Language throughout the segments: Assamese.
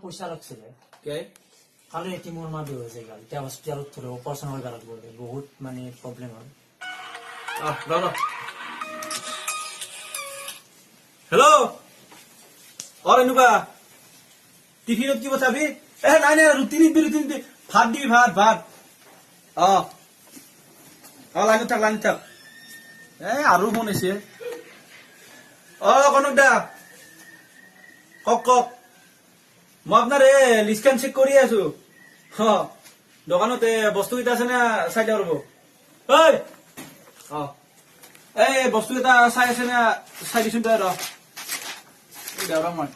পইচা লাগছিলে কে কালি এটি মোৰ মা বেহুচ হৈ গ'ল এতিয়া হস্পিটেলত থ'লে অপাৰেশ্যন কৰিব লাগিব বহুত মানে প্ৰব্লেম হ'ল হেল্ল' এনেকুৱা টিফিনত কি পঠাবি নাই নাই ৰুটি নিবি ভাত দিবি ভাত লাইনত থাক আৰু ফোন আহিছে কনক দা কওক মই আপোনাৰ লিষ্টখন চেক কৰি আছো দোকানতে বস্তু কেইটা আছে না চাই দিয়া ৰব বস্তু কেইটা চাই আছে না চাই দিছোন তই ৰ মই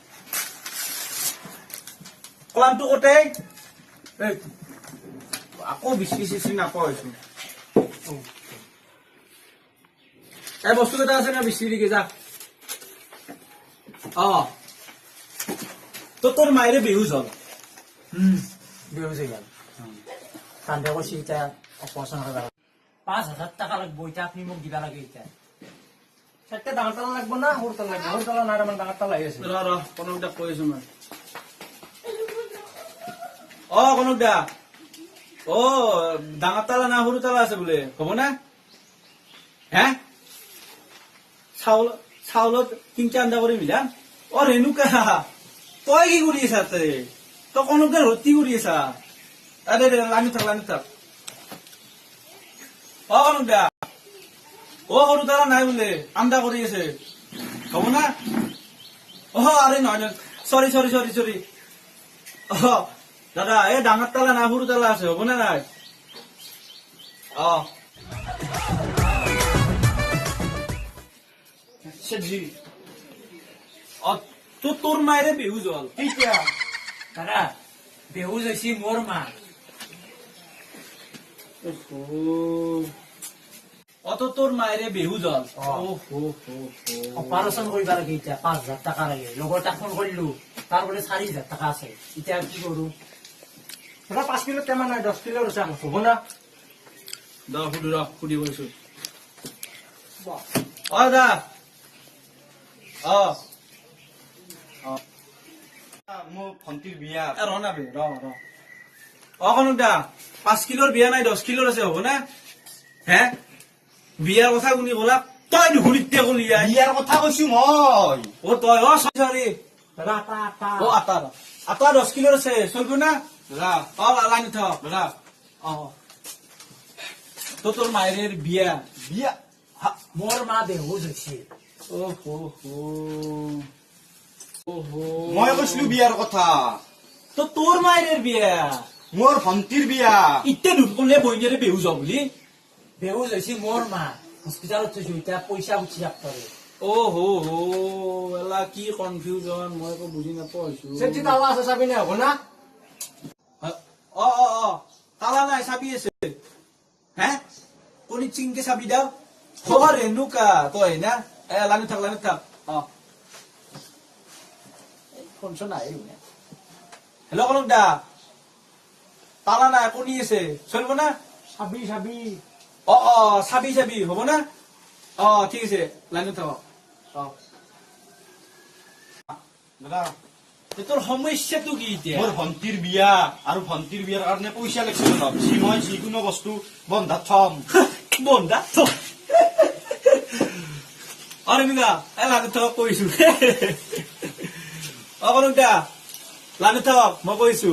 কলামটো কতে আকৌ বিচি চিচি নাপাইছো বস্তু কেইটা আছে না বিচি দিকে যা তোৰ মায়েৰে বেহুচ হ'ল বেহুচ হৈ গ'ল কান্দে কৈছে এতিয়া অপাৰেশ্যন কৰিব 5,000 টকা লাগব এতিয়া আপুনি মোক দিবা লাগে এতিয়া চাৰটা ডাঙৰ তালা লাগব না সৰু তালা লাগব সৰু তালা নাই আমাৰ ডাঙৰ তালা আহি আছে কনক দা কৈ আছো মই কনক দা ডাঙৰ তালা না সৰু তালা আছে বোলে হ'ব না হে চাউলত 3টা আন্দা কৰি মিলাম ৰেণুকা তই কি কৰি আছা তই কনক দা ৰতি কৰি আছা লানি থাক কনক দা সৰু তালা নাই বোলে আন্দা কৰি আছে হ'ব না আৰে নহয় চৰি দাদা ডাঙৰ তালা না সৰু তালা আছে হ'ব না নাই তোৰ মায়েৰে বেহুচ হ'ল কেতিয়া দাদা বেহুচ হৈছে মোৰ মা তোৰ মায়েৰে বেহুচ হ'ল অপাৰেশ্যন কৰিব লাগে এতিয়া 5,000 টকা লাগে লগৰ তাক ফোন কৰিলো তাৰ বোলে 4,000 টকা আছে এতিয়া কি কৰো দাদা 5 কিলো টেমা নাই 10 কিলো আছে আমাৰ হ'ব না সুধি কৈছো দাদা মোৰ ভণ্টিৰ বিয়া কনক দা 5 কিলোৰ বিয়া নাই 10 কিলোৰ আছে হ'ব না হে বিয়াৰ কথা কোনি কলা তই দেখোন এতিয়া কলি বিয়াৰ কথা কৈছো মই তই চৰি দাদা আটা 10 কিলোৰ আছে চলব না দাদা লাইন থাক দাদা তোৰ মায়েৰ বিয়া মোৰ মা বেহুচ হৈছে মই কৈছিলো বিয়াৰ কথা তোৰ মায়েৰ বিয়া মোৰ ভণ্টিৰ বিয়া এতিয়া নুকলে বহিনীৰে বেহুচ হোৱা বুলি বেহুচ হৈছে মোৰ মা হস্পিটেলত থৈছো এতিয়া পইচা উঠি ডাক্তৰে এলা কি কনফিউজন মই একো বুজি নাপাইছো চেফটি তালা আছে চাবি নে হ'ব না তালা নাই চাবি আছে হে কোনি চিংকে চাবি দাও ৰেণুকা তই না লানি থাক ফোনচোন নাই হেল্ল' কনক দা তালা নাই কোনি আছে চলিব না চাবি চাবি হ'ব না ঠিক আছে লাইনত থাক দাদা তোৰ সমস্যাটো কি এতিয়া মোৰ ভণ্টিৰ বিয়া আৰু ভণ্টিৰ বিয়াৰ কাৰণে পইচা লাগিছিল অলপ মই যিকোনো বস্তু বন্ধাত থম বন্ধা ৰেণুকা লাইনত থাক কৈছো কনক দা লাইনত থাক মই কৈছো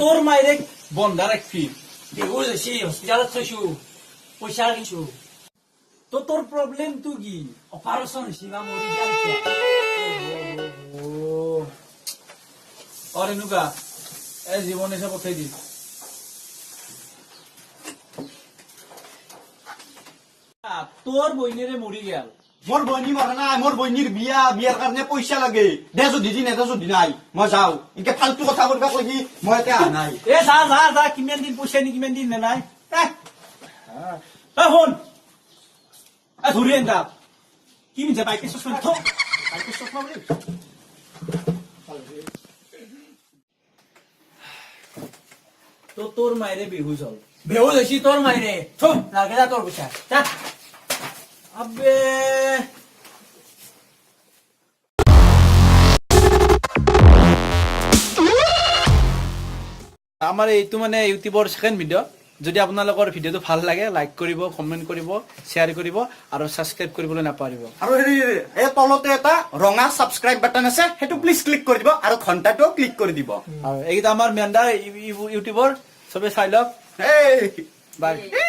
তোৰ মায়েৰে বন্ধা ৰাখবি বেহুচ হৈছে হস্পিটেলত থৈছো পইচা লাগিছো তোৰ প্ৰব্লেমটো কি অপাৰেশ্যন হৈছে বা মৰি গেল ৰেণুকা জীৱন এসে পঠাই দি তোৰ বহিনীৰে মৰি গেল মোৰ বহিনী মৰা নাই মোৰ বহিনীৰ বিয়াৰ কাৰণে পইচা লাগে দে যদি দি নেদে যদি নাই মই যাওঁ এনেকে ফাল্টু কথা কৰিব কৈছি মই এতিয়া অহা নাই যা কিমান দিন পইচা নি কিমান দিন নাই শুন ধৰি আন কি মিছে বাইকে চচমা তোৰ মায়েৰে বেহুচ হ'ল বেহুচ হৈছে তোৰ মাইৰে লাগে যা তোৰ পইচা আবে আমাৰ এইটো মানে ইউটিউবৰ সেকেন্ড ভিডিঅ' যদি আপোনালোকৰ ভিডিঅ'টো ভাল লাগে লাইক কৰিব কমেন্ট কৰিব শ্বেয়াৰ কৰিব আৰু ছাবস্ক্ৰাইব কৰিবলৈ নাপাহৰিব আৰু হেৰি এই তলতে এটা ৰঙা ছাবস্ক্ৰাইব বাটন আছে সেইটো প্লিজ ক্লিক কৰি দিব আৰু ঘণ্টাটো ক্লিক কৰি দিব আৰু এইকেইটা আমাৰ মেণ্ডাৰ ইউটিউবৰ চবে চাই লওক এই বাই